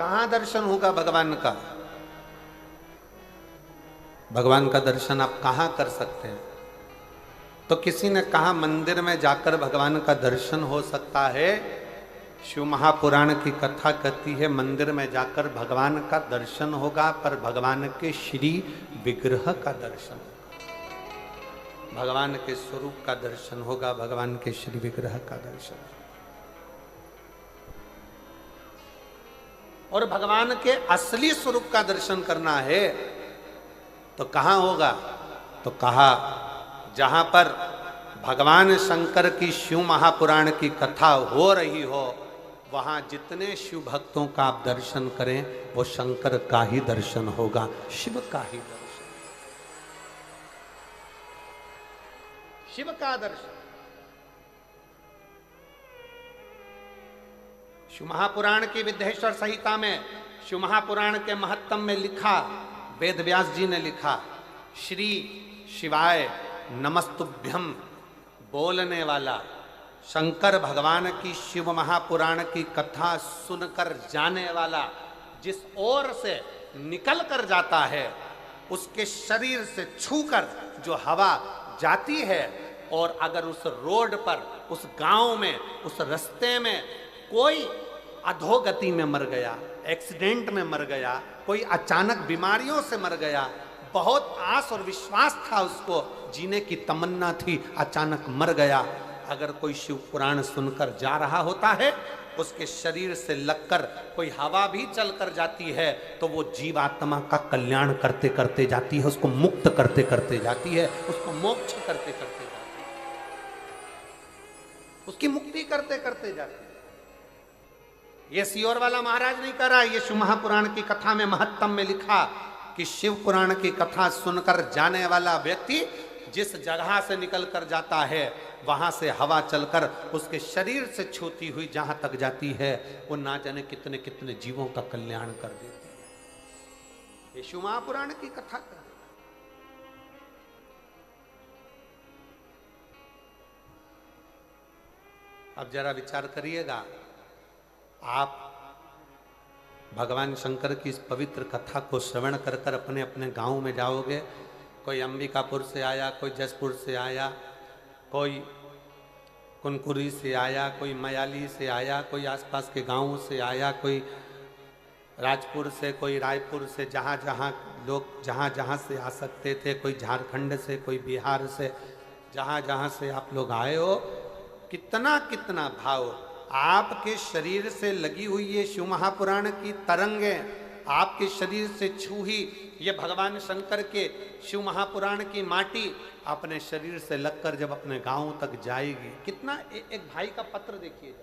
कहां दर्शन होगा भगवान का? भगवान का दर्शन आप कहां कर सकते हैं? तो किसी ने कहा मंदिर में जाकर भगवान का दर्शन हो सकता है। शिव महापुराण की कथा कहती है मंदिर में जाकर भगवान का दर्शन होगा, पर भगवान के श्री विग्रह का दर्शन होगा, भगवान के स्वरूप का दर्शन होगा, भगवान के श्री विग्रह का दर्शन। और भगवान के असली स्वरूप का दर्शन करना है तो कहां होगा? तो कहा जहां पर भगवान शंकर की शिव महापुराण की कथा हो रही हो, वहां जितने शिव भक्तों का आप दर्शन करें वो शंकर का ही दर्शन होगा, शिव का ही दर्शन, शिव का दर्शन। शिव महापुराण की विद्येश्वर संहिता में, शिव महापुराण के महत्तम में लिखा, वेद व्यास जी ने लिखा, श्री शिवाय नमस्तुभ्यम बोलने वाला, शंकर भगवान की शिव महापुराण की कथा सुनकर जाने वाला, जिस ओर से निकल कर जाता है उसके शरीर से छूकर जो हवा जाती है, और अगर उस रोड पर, उस गांव में, उस रास्ते में कोई अधोगति में मर गया, एक्सीडेंट में मर गया, कोई अचानक बीमारियों से मर गया, बहुत आस और विश्वास था उसको, जीने की तमन्ना थी, अचानक मर गया, अगर कोई शिव पुराण सुनकर जा रहा होता है, उसके शरीर से लगकर कोई हवा भी चलकर जाती है तो वो जीवात्मा का कल्याण करते करते जाती है, उसको मुक्त करते करते जाती है, उसको मोक्ष करते करते जाती है, उसकी मुक्ति करते करते जाती है। ये सियोर वाला महाराज नहीं कर रहा, ये शिव महापुराण की कथा में महत्तम में लिखा कि शिव पुराण की कथा सुनकर जाने वाला व्यक्ति जिस जगह से निकल कर जाता है, वहां से हवा चलकर उसके शरीर से छूती हुई जहां तक जाती है, वो ना जाने कितने कितने जीवों का कल्याण कर देती है। ये शिव महापुराण की कथा कर। अब जरा विचार करिएगा, आप भगवान शंकर की इस पवित्र कथा को श्रवण कर कर अपने अपने गांव में जाओगे, कोई अंबिकापुर से आया, कोई जसपुर से आया, कोई कुनकुरी से आया, कोई मयाली से आया, कोई आसपास के गांवों से आया, कोई राजपुर से, कोई रायपुर से, जहाँ जहाँ लोग जहाँ जहाँ से आ सकते थे, कोई झारखंड से, कोई बिहार से, जहाँ जहाँ से आप लोग आए हो, कितना कितना भाव आपके शरीर से लगी हुई ये शिव महापुराण की तरंगें, आपके शरीर से छूही ये भगवान शंकर के शिव महापुराण की माटी अपने शरीर से लगकर जब अपने गांव तक जाएगी, कितना एक भाई का पत्र देखिए,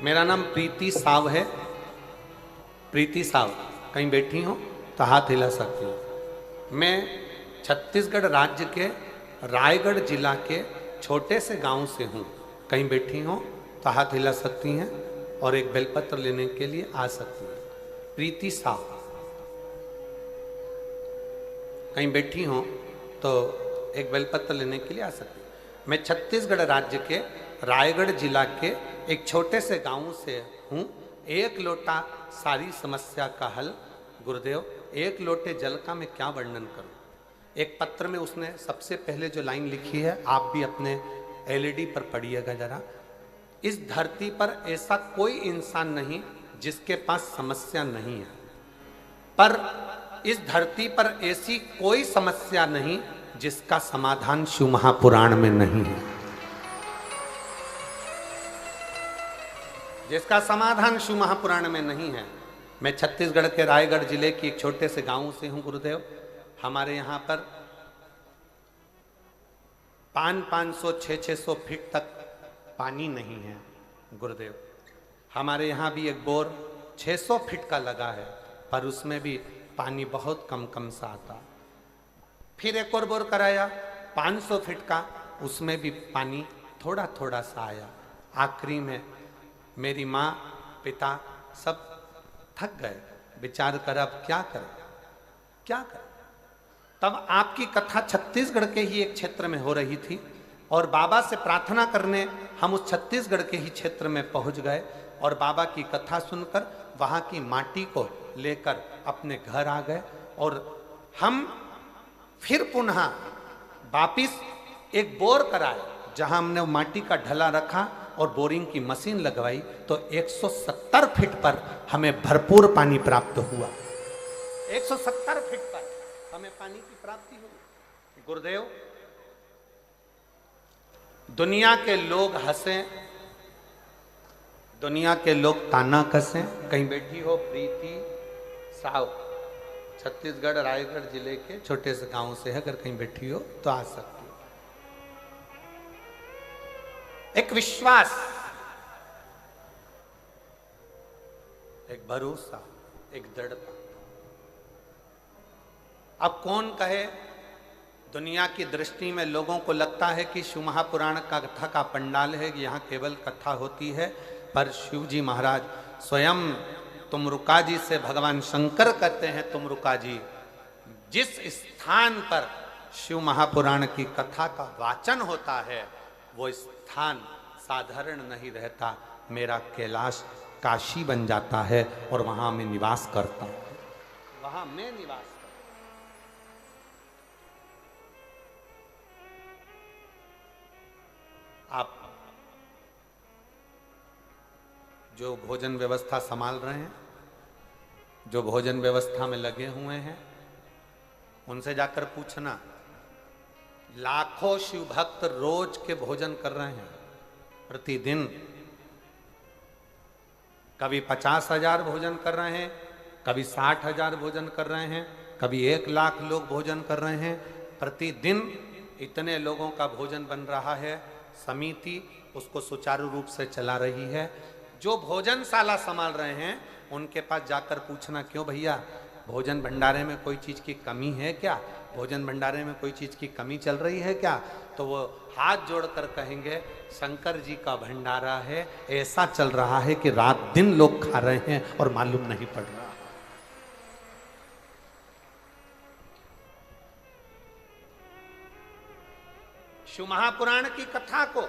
मेरा नाम प्रीति साव है, प्रीति साव कहीं बैठी हो तो हाथ हिला सकती हो। मैं छत्तीसगढ़ राज्य के रायगढ़ जिला के छोटे से गांव से हूँ, कहीं बैठी हो तो हाथ हिला सकती हैं और एक बेलपत्र लेने के लिए आ सकती हैं। प्रीति साव कहीं बैठी हो तो एक बेलपत्र लेने के लिए आ सकती हैं। मैं छत्तीसगढ़ राज्य के रायगढ़ जिला के एक छोटे से गांव से हूँ। एक लोटा सारी समस्या का हल, गुरुदेव एक लोटे जल का मैं क्या वर्णन करूं। एक पत्र में उसने सबसे पहले जो लाइन लिखी है, आप भी अपने एलईडी पर पढ़िएगा जरा। इस धरती पर ऐसा कोई इंसान नहीं जिसके पास समस्या नहीं है, पर इस धरती पर ऐसी कोई समस्या नहीं जिसका समाधान शिव महापुराण में नहीं है, जिसका समाधान शिव महापुराण में नहीं है। मैं छत्तीसगढ़ के रायगढ़ जिले की एक छोटे से गांव से हूं गुरुदेव। हमारे यहाँ पर 500 600 फीट तक पानी नहीं है गुरुदेव। हमारे यहाँ भी एक बोर 600 फीट का लगा है, पर उसमें भी पानी बहुत कम कम सा आता। फिर एक और बोर कराया 500 फीट का, उसमें भी पानी थोड़ा थोड़ा सा आया। आखिरी में मेरी माँ पिता सब थक गए, विचार कर अब क्या करें क्या करें। तब आपकी कथा छत्तीसगढ़ के ही एक क्षेत्र में हो रही थी और बाबा से प्रार्थना करने हम उस छत्तीसगढ़ के ही क्षेत्र में पहुंच गए और बाबा की कथा सुनकर वहाँ की माटी को लेकर अपने घर आ गए और हम फिर पुनः वापिस एक बोर कराए जहाँ हमने वो माटी का ढला रखा और बोरिंग की मशीन लगवाई तो 170 फीट पर हमें भरपूर पानी प्राप्त हुआ। 170 फीट पर हमें पानी की प्राप्ति हुई। गुरुदेव, दुनिया के लोग हंसें, दुनिया के लोग ताना कसें, कहीं बैठी हो प्रीति साव, छत्तीसगढ़ रायगढ़ जिले के छोटे से गांव से है, अगर कहीं बैठी हो तो आ सकती हो। एक विश्वास, एक भरोसा, एक दृढ़ता। अब कौन कहे, दुनिया की दृष्टि में लोगों को लगता है कि शिव महापुराण का कथा का पंडाल है, यहाँ केवल कथा होती है, पर शिव जी महाराज स्वयं तुमरुका जी से भगवान शंकर कहते हैं, तुमरुका जी, जिस स्थान पर शिव महापुराण की कथा का वाचन होता है वो स्थान साधारण नहीं रहता, मेरा कैलाश काशी बन जाता है और वहां मैं निवास करता हूं, वहां मैं निवास करता हूं। आप जो भोजन व्यवस्था संभाल रहे हैं, जो भोजन व्यवस्था में लगे हुए हैं, उनसे जाकर पूछना, लाखों शिव भक्त रोज के भोजन कर रहे हैं प्रतिदिन, कभी 50,000 भोजन कर रहे हैं, कभी 60,000 भोजन कर रहे हैं, कभी 1,00,000 लोग भोजन कर रहे हैं प्रतिदिन। इतने लोगों का भोजन बन रहा है, समिति उसको सुचारू रूप से चला रही है। जो भोजनशाला संभाल रहे हैं उनके पास जाकर पूछना, क्यों भैया भोजन भंडारे में कोई चीज़ की कमी है क्या, भोजन भंडारे में कोई चीज़ की कमी चल रही है क्या? तो वो हाथ जोड़कर कहेंगे, शंकर जी का भंडारा है, ऐसा चल रहा है कि रात दिन लोग खा रहे हैं और मालूम नहीं पड़ रहा। शिव महापुराण की कथा को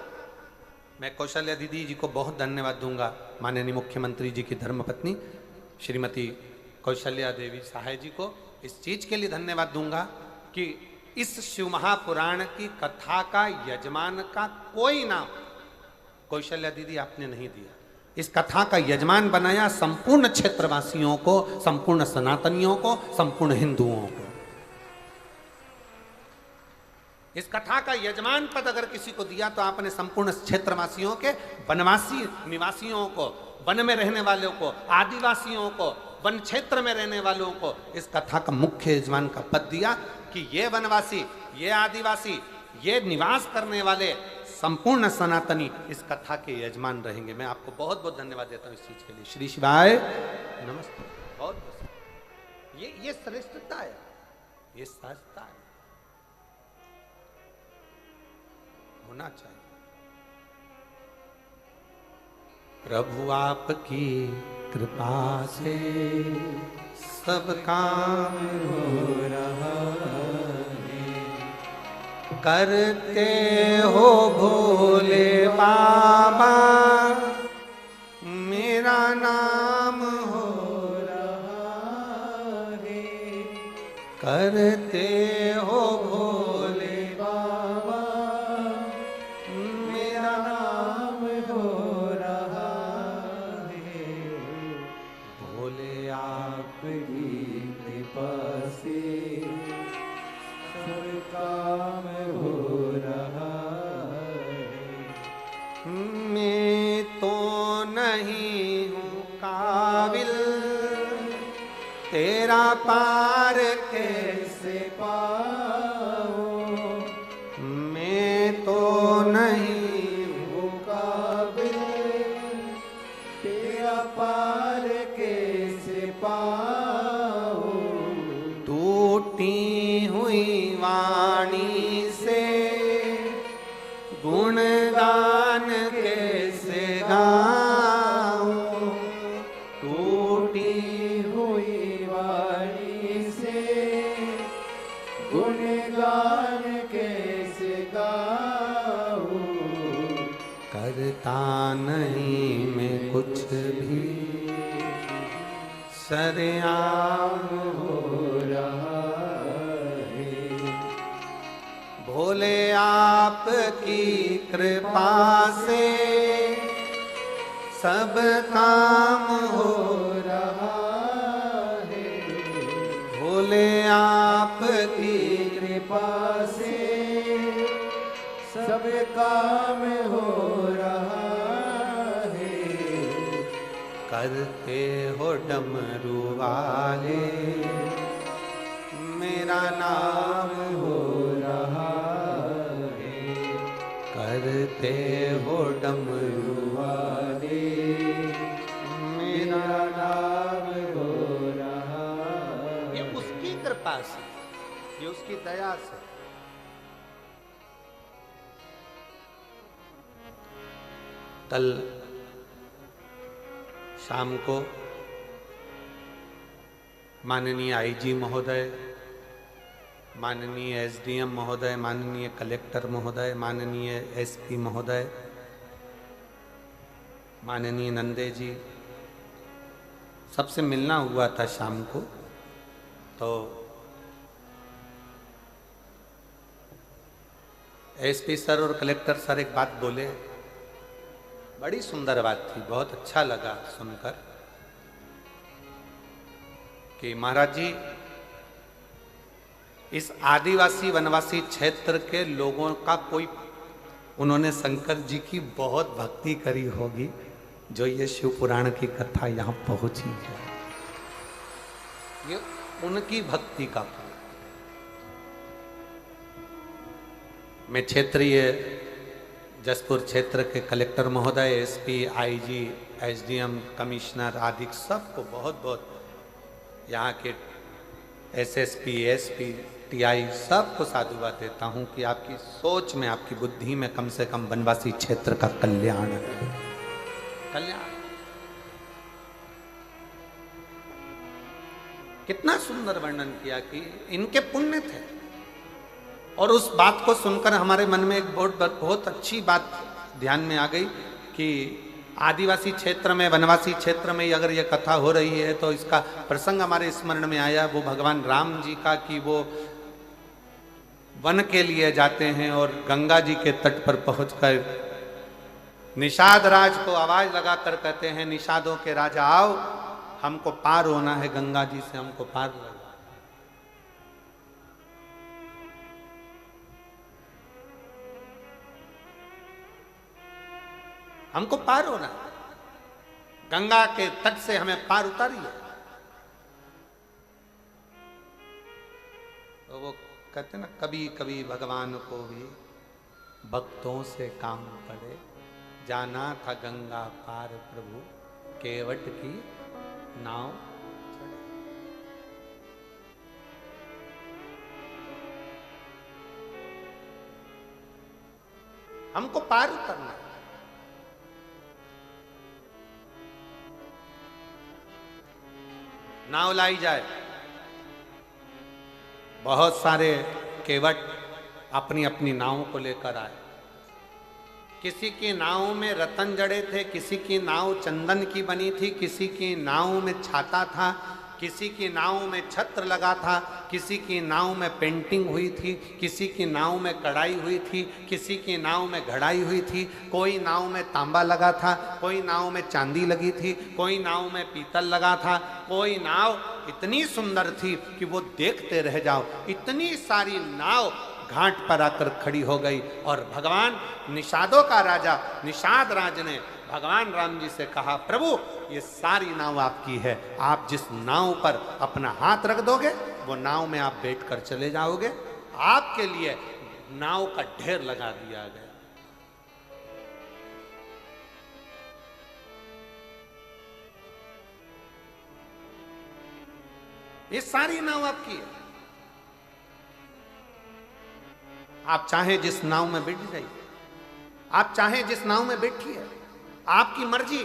मैं कौशल्या दीदी जी को बहुत धन्यवाद दूंगा, माननीय मुख्यमंत्री जी की धर्मपत्नी श्रीमती कौशल्या देवी सहाय जी को इस चीज के लिए धन्यवाद दूंगा कि इस शिव महापुराण की कथा का यजमान का कोई नाम कौशल्या दीदी आपने नहीं दिया। इस कथा का यजमान बनाया संपूर्ण क्षेत्रवासियों को, संपूर्ण सनातनियों को, संपूर्ण हिंदुओं को। इस कथा का यजमान पद अगर किसी को दिया तो आपने संपूर्ण क्षेत्रवासियों के, वनवासी निवासियों को, वन में रहने वालों को, आदिवासियों को, वन क्षेत्र में रहने वालों को इस कथा का मुख्य यजमान का पद दिया कि ये वनवासी, ये आदिवासी, ये निवास करने वाले संपूर्ण सनातनी इस कथा के यजमान रहेंगे। मैं आपको बहुत बहुत धन्यवाद देता हूँ इस चीज के लिए। श्री शिवाय नमस्ते। बहुत ये श्रेष्ठता है, ये सहजता है, होना चाहिए। प्रभु आपकी कृपा से सब काम हो रहा है, करते हो भोले बाबा मेरा नाम हो रहा है, करते हो भोले बाबा मेरा नाम हो रहा है, भोले आपकी कृपा से सब काम हो रहा है। मैं तो नहीं हूँ काबिल, तेरा पार कैसे पाऊँ, मैं तो नहीं हूँ काबिल, तेरा पार कैसे पाऊँ, टूटी हुई वाणी से गुणगान कैसे गाऊं, टूटी हुई वाणी से गुण नहीं में कुछ भी सरेआम हो रहा है। भोले आपकी कृपा से सब काम हो रहा है। भोले आपकी कृपा से सब काम हो रहा है। करते हो डमरू वाले मेरा नाम हो रहा है। करते हो डमरू वाले मेरा नाम हो रहा है। ये उसकी कृपा से, ये उसकी दया से। कल शाम को माननीय आईजी महोदय, माननीय एसडीएम महोदय, माननीय कलेक्टर महोदय, माननीय एसपी महोदय, माननीय नंदे जी, सबसे मिलना हुआ था शाम को। तो एसपी सर और कलेक्टर सर एक बात बोले, बड़ी सुंदर बात थी, बहुत अच्छा लगा सुनकर कि महाराज जी इस आदिवासी वनवासी क्षेत्र के लोगों का कोई, उन्होंने शंकर जी की बहुत भक्ति करी होगी जो ये शिव पुराण की कथा यहाँ पहुंची है। ये उनकी भक्ति का फल। मैं क्षेत्रीय जसपुर क्षेत्र के कलेक्टर महोदय, एसपी, आईजी, एसडीएम, कमिश्नर आदि सबको बहुत बहुत, यहाँ के एसएसपी, एसपी, टीआई सबको साधुवाद देता हूँ कि आपकी सोच में, आपकी बुद्धि में कम से कम वनवासी क्षेत्र का कल्याण है। कल्याण कितना सुंदर वर्णन किया कि इनके पुण्य थे। और उस बात को सुनकर हमारे मन में एक बहुत अच्छी बात ध्यान में आ गई कि आदिवासी क्षेत्र में, वनवासी क्षेत्र में अगर ये कथा हो रही है तो इसका प्रसंग हमारे स्मरण में आया वो भगवान राम जी का, कि वो वन के लिए जाते हैं और गंगा जी के तट पर पहुंचकर निषाद राज को आवाज लगाकर कहते हैं, निषादों के राजा आओ, हमको पार होना है, गंगा जी से हमको पार लगा, हमको पार होना, गंगा के तट से हमें पार उतारिए। तो वो कहते ना, कभी कभी भगवान को भी भक्तों से काम पड़े, जाना था गंगा पार प्रभु, केवट की नाव चढ़े। हमको पार उतरना है। नाव लाई जाए, बहुत सारे केवट अपनी अपनी नावों को लेकर आए। किसी की नाव में रतन जड़े थे, किसी की नाव चंदन की बनी थी, किसी की नाव में छाता था, किसी की नाव में छत्र लगा था, किसी की नाव में पेंटिंग हुई थी, किसी की नाव में कढ़ाई हुई थी, किसी की नाव में घड़ाई हुई थी, कोई नाव में तांबा लगा था, कोई नाव में चांदी लगी थी, कोई नाव में पीतल लगा था, कोई नाव इतनी सुंदर थी कि वो देखते रह जाओ। इतनी सारी नाव घाट पर आकर खड़ी हो गई और भगवान निषादों का राजा निषाद राज ने भगवान राम जी से कहा, प्रभु ये सारी नाव आपकी है, आप जिस नाव पर अपना हाथ रख दोगे वो नाव में आप बैठकर चले जाओगे, आपके लिए नाव का ढेर लगा दिया गया। ये सारी नाव आपकी है, आप चाहे जिस नाव में बैठ जाइए, आप चाहे जिस नाव में बैठिए, आपकी मर्जी।